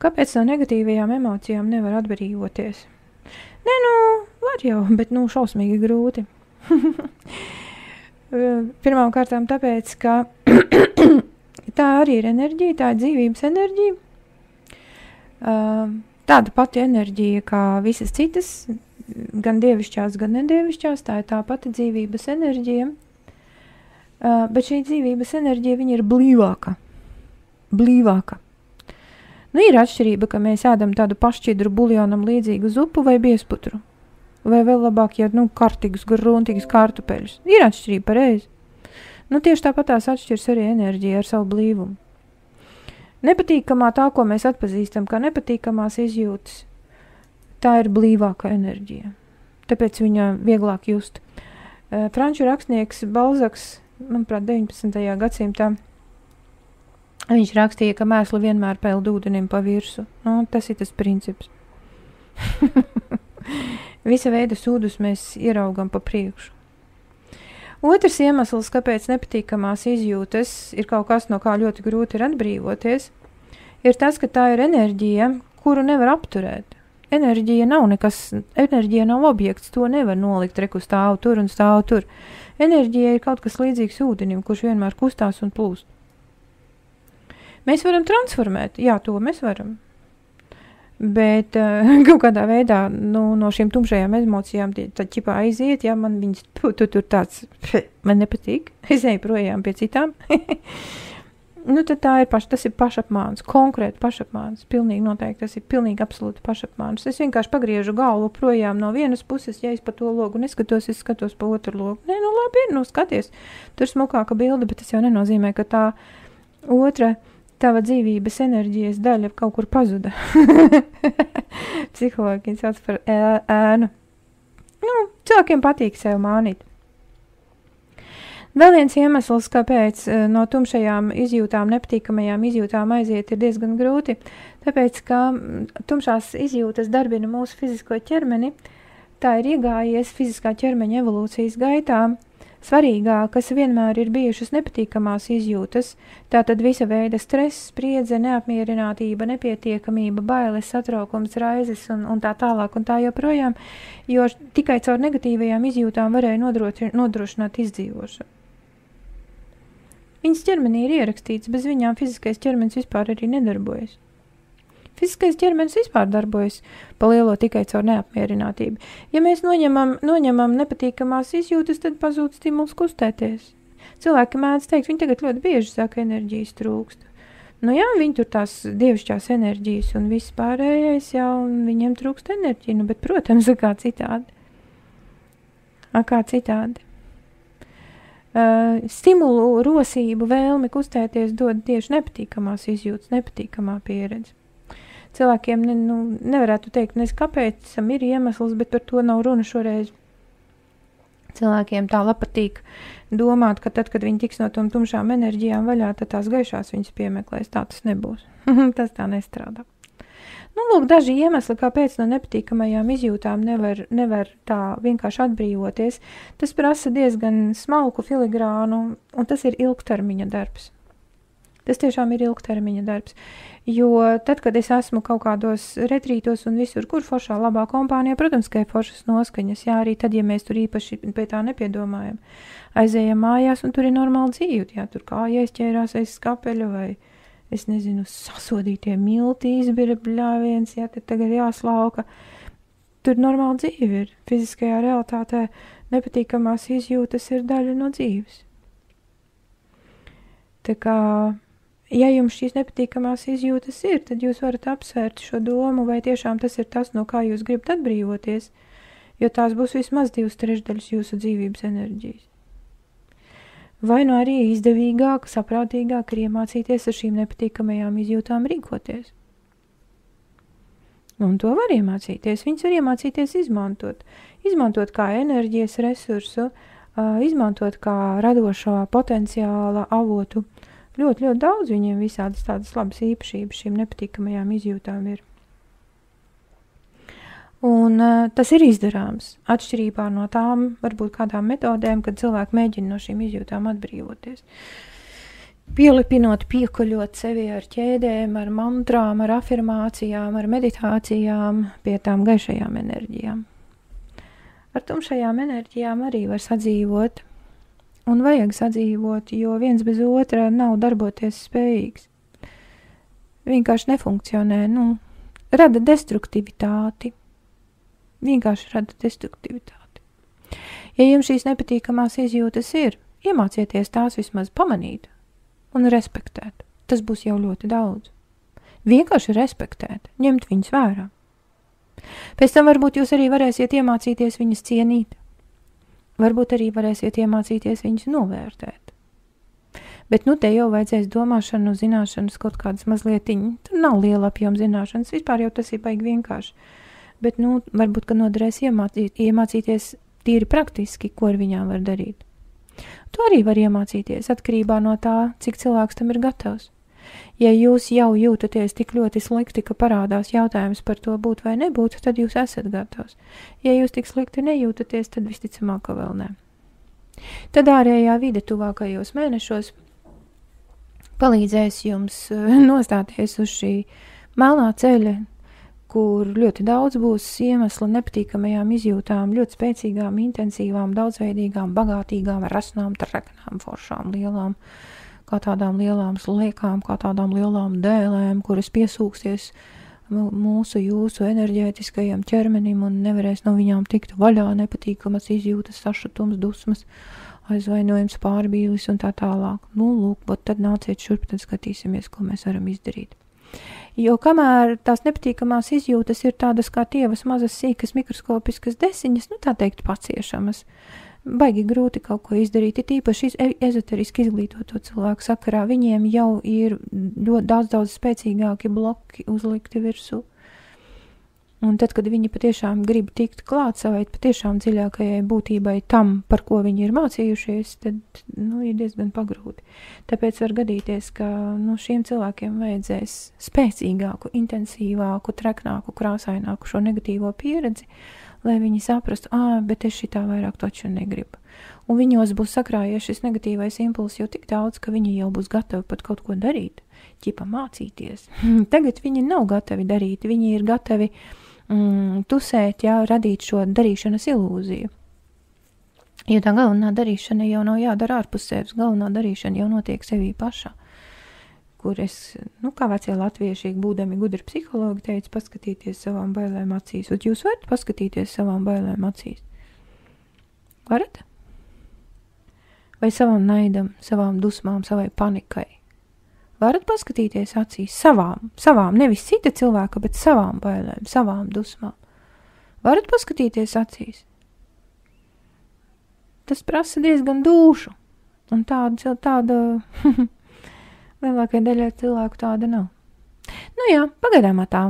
Kāpēc no negatīvajām emocijām nevar atbrīvoties? Nē, var jau, bet, šausmīgi grūti. Pirmām kārtām tāpēc, ka tā arī ir enerģija, tā ir dzīvības enerģija. Tāda pati enerģija kā visas citas, gan dievišķās, gan nedievišķās, tā ir tā pati dzīvības enerģija. Bet šī dzīvības enerģija, viņa ir blīvāka. Ir atšķirība, ka mēs ēdam tādu pašķidru buljonam līdzīgu zupu vai biezputru. Vai vēl labāk, ja, kartīgus, gruntīgus kartupeļus. Ir atšķirība pareizi. Tieši tāpat tās atšķirs arī enerģija ar savu blīvumu. Nepatīkamā tā, ko mēs atpazīstam, kā nepatīkamās izjūtas, tā ir blīvāka enerģija. Tāpēc viņa vieglāk just. Franču rakstnieks Balzaks, manuprāt, 19. gadsimtā, viņš rakstīja, ka mēslu vienmēr peld ūdenim pa virsu. Tas ir tas princips. Visa veida sūdus mēs ieraugam pa priekšu. Otrs iemesls, kāpēc nepatīkamās izjūtas ir kaut kas, no kā ļoti grūti ir atbrīvoties, ir tas, ka tā ir enerģija, kuru nevar apturēt. Enerģija nav objekts, to nevar nolikt, reku stāv tur un stāv tur. Enerģija ir kaut kas līdzīgs ūdenim, kurš vienmēr kustās un plūst. Mēs varam transformēt, jā, to mēs varam. Bet kaut kādā veidā no šīm tumšajām emocijām tad ķipā aiziet, ja man viņas tur tāds, man nepatīk, es eju projām pie citām. Tad tas ir pašapmāns, konkrēti pašapmāns, pilnīgi noteikti, tas ir pilnīgi absolūti pašapmāns. Es vienkārši pagriežu galvu projām no vienas puses, ja es pa to logu neskatos, es skatos pa otru logu. Nē, labi, skaties, tur smukāka bilde, bet tas jau nenozīmē, ka tā otra tava dzīvības enerģijas daļa kaut kur pazuda. Psihologi sauc par ēnu. Cilvēkiem patīk sev mānīt. Vēl viens iemesls, kāpēc no tumšajām izjūtām, nepatīkamajām izjūtām aiziet, ir diezgan grūti, tāpēc, ka tumšās izjūtas darbina mūsu fizisko ķermeni, tā ir iegājies fiziskā ķermeņa evolūcijas gaitā. Svarīgākas vienmēr ir bijušas nepatīkamās izjūtas, tātad visa veida stress, spriedze, neapmierinātība, nepietiekamība, bailes, satraukums, raizes un tā tālāk un tā joprojām, jo tikai caur negatīvajām izjūtām varēja nodrošināt izdzīvošanu. Viņas ķermenī ir ierakstīts, bez viņām fiziskais ķermenis vispār arī nedarbojas. Fiziskais ķermenis vispār darbojas pa lielo tikai caur neapmierinātību. Ja mēs noņemam nepatīkamās izjūtas, tad pazūd stimuls kustēties. Cilvēki mēdz teikt, viņi tagad ļoti bieži saka, enerģijas trūkst. Jā, viņi tur tās dievišķās enerģijas un viss pārējais jau, un viņiem trūkst enerģija, bet, protams, kā citādi. Stimulu, rosību, vēlmi kustēties dod tieši nepatīkamās izjūtas, nepatīkamā pieredze. Cilvēkiem nevarētu teikt, kāpēc tam ir iemesls, bet par to nav runa šoreiz. Cilvēkiem tā patīk domāt, ka tad, kad viņi tiks no tom tumšām enerģijām vaļā, tad tās gaišās viņas piemeklēs. Tā tas nebūs. Tas tā nestrādā. Lūk, daži iemesli, kāpēc no nepatīkamajām izjūtām nevar tā vienkārši atbrīvoties. Tas prasa diezgan smalku filigrānu, un tas ir ilgtermiņa darbs. Tas tiešām ir ilgtermiņa darbs, jo tad, kad es esmu kaut kādos retrītos un visur, kur foršā labā kompānijā, protams, ka ir foršas noskaņas, jā, arī tad, ja mēs tur īpaši pie tā nepiedomājam, aizējam mājās un tur ir normāli dzīvi, jā, tur kā jāizķērās aiz skapeļa vai, es nezinu, sasodītie milti izbira bļāviens, jā, tad tagad jāslauka. Tur normāli dzīve ir, fiziskajā realitātē nepatīkamās izjūtas ir daļa no dzīves. Tā kā ja jums šīs nepatīkamās izjūtas ir, tad jūs varat apsvērt šo domu, vai tiešām tas ir tas, no kā jūs gribat atbrīvoties, jo tās būs vismaz 2/3 jūsu dzīvības enerģijas. Vai arī izdevīgāk, saprātīgāk ir iemācīties ar šīm nepatīkamajām izjūtām rīkoties. Un to var iemācīties. Viņas var iemācīties izmantot. Izmantot kā enerģijas resursu, izmantot kā radošā potenciāla avotu. Ļoti, ļoti daudz viņiem visādas tādas labas īpašības šīm nepatīkamajām izjūtām ir. Un tas ir izdarāms, atšķirībā no tām, varbūt kādām metodēm, kad cilvēki mēģina no šīm izjūtām atbrīvoties. pielipinot, piekuļot sevi ar ķēdēm, ar mantrām, ar afirmācijām, ar meditācijām, pie tām gaišajām enerģijām. Ar tumšajām enerģijām arī var sadzīvot, un vajag sadzīvot, jo viens bez otra nav darboties spējīgs. Vienkārši nefunkcionē, rada destruktivitāti. Vienkārši rada destruktivitāti. Ja jums šīs nepatīkamās izjūtas ir, iemācieties tās vismaz pamanīt un respektēt. Tas būs jau ļoti daudz. Vienkārši respektēt, ņemt viņus vērā. Pēc tam varbūt jūs arī varēsiet iemācīties viņas cienīt. Varbūt arī varēsiet iemācīties viņus novērtēt. Bet te jau vajadzēs domāšanu, zināšanas kaut kādas mazlietiņi. Tur nav liela apjoma zināšanas, vispār jau tas ir baigi vienkārši. Bet, varbūt, ka noderēs iemācīties tīri praktiski, ko ar viņām var darīt. To arī var iemācīties atkarībā no tā, cik cilvēks tam ir gatavs. Ja jūs jau jūtaties tik ļoti slikti, ka parādās jautājums par to būt vai nebūt, tad jūs esat gatavs. Ja jūs tik slikti nejūtaties, tad visticamāk, ka vēl ne. Tad ārējā vide tuvākajos mēnešos palīdzēs jums nostāties uz šī melnā ceļa, kur ļoti daudz būs iemesli nepatīkamajām izjūtām, ļoti spēcīgām, intensīvām, daudzveidīgām, bagātīgām, rasnām, treknām, foršām, lielām, kā tādām lielām sliekām, kā tādām lielām dēlēm, kuras piesūksies jūsu enerģētiskajam ķermenim un nevarēs no viņām tikt vaļā, nepatīkamas izjūtas, sašutums, dusmas, aizvainojums, pārbīlis un tā tālāk. Lūk, tad nāciet šurp, tad skatīsimies, ko mēs varam izdarīt. Jo kamēr tās nepatīkamās izjūtas ir tādas kā tievas mazas sīkas mikroskopiskas desiņas, tā teikt paciešamas, baigi grūti kaut ko izdarīt, ir tīpaši ezoteriski izglītoto cilvēku sakarā, viņiem jau ir ļoti daudz spēcīgāki bloki uzlikti virsū. Un tad, kad viņi patiešām grib tikt klāt savai patiešām dziļākajai būtībai tam, par ko viņi ir mācījušies, tad, ir diezgan pagrūti. Tāpēc var gadīties, ka, šiem cilvēkiem vajadzēs spēcīgāku, intensīvāku, treknāku, krāsaināku šo negatīvo pieredzi, lai viņi saprastu, bet es šitā vairāk taču negribu. Un viņos būs sakrājies šis negatīvais impulss jau tik daudz, ka viņi jau būs gatavi pat kaut ko darīt, ķipa mācīties. Tagad viņi nav gatavi darīt, viņi ir gatavi tusēt, radīt šo darīšanas ilūziju. Jo tā galvenā darīšana jau nav jādara ārpus sevis, galvenā darīšana jau notiek sevī pašā. Kur es, kā vecie latvieši, būdami gudri psihologi, teica, paskatīties savām bailēm acīs. Un jūs varat paskatīties savām bailēm acīs? Varat? Vai savam naidam, savām dusmām, savai panikai? Varat paskatīties acīs savām, nevis cita cilvēka, bet savām bailēm, savām dusmām. Varat paskatīties acīs? Tas prasa diezgan dūšu, un tāda lielākajai daļai cilvēku tāda nav. Pagaidām tā.